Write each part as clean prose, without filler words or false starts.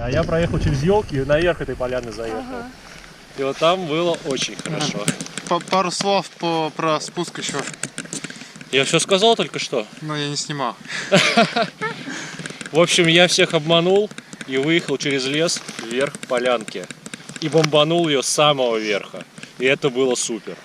А я проехал через елки и наверх этой поляны заехал. Ага. И вот там было очень хорошо. Пару слов про спуск еще. Я все сказал только что. Но я не снимал. В общем, я всех обманул и выехал через лес вверх полянки. И бомбанул ее с самого верха. И это было супер.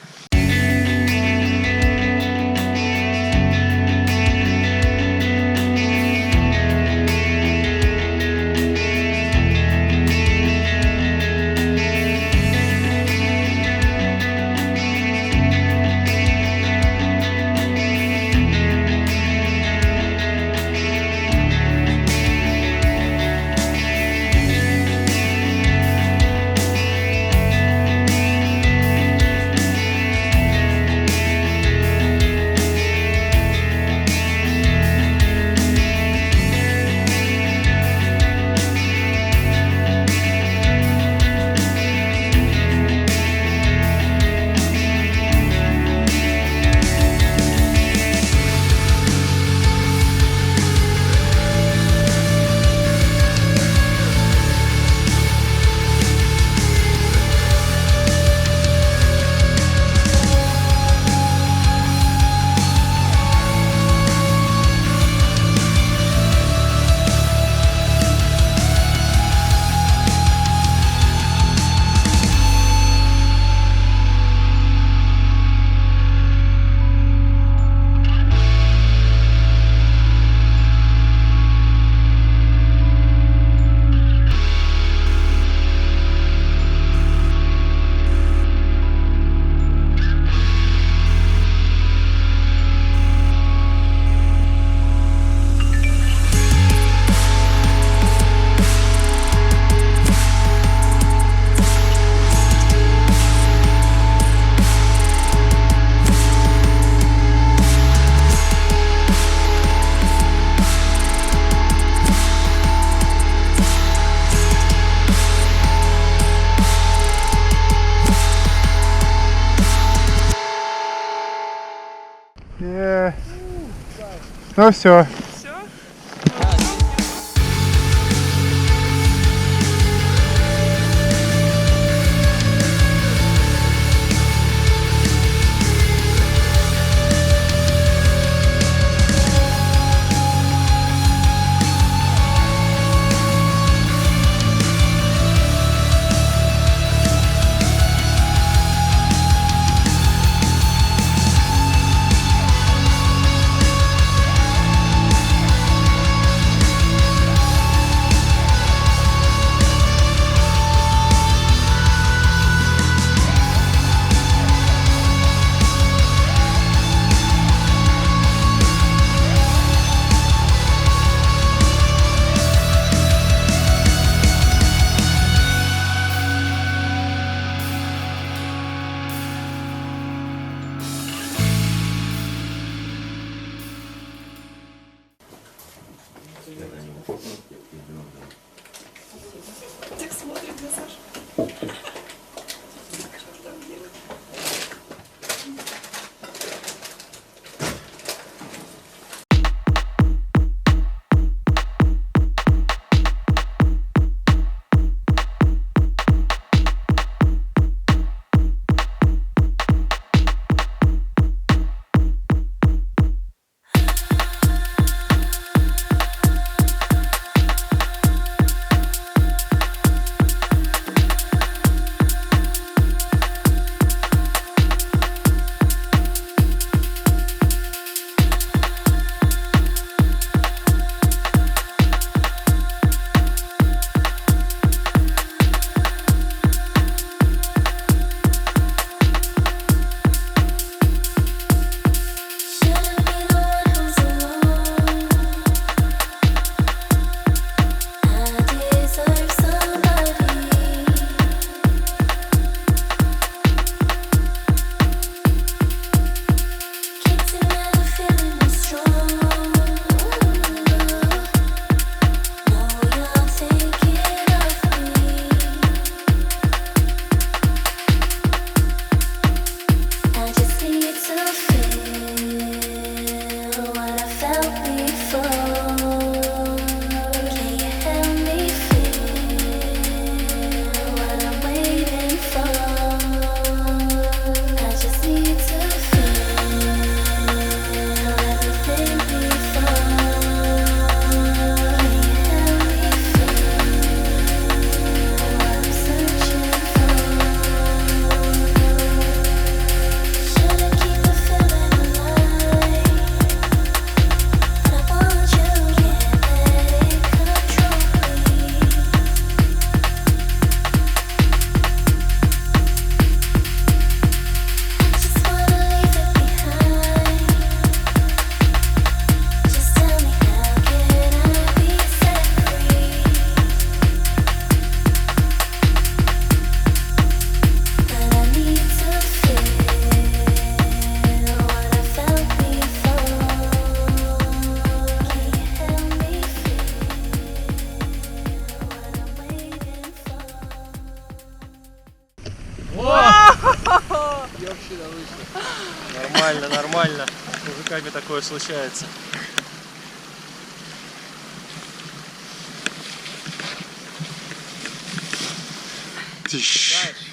Ну все. Все? Так смотрит на Сашу. Нормально, нормально. С мужиками такое случается. Тыщ.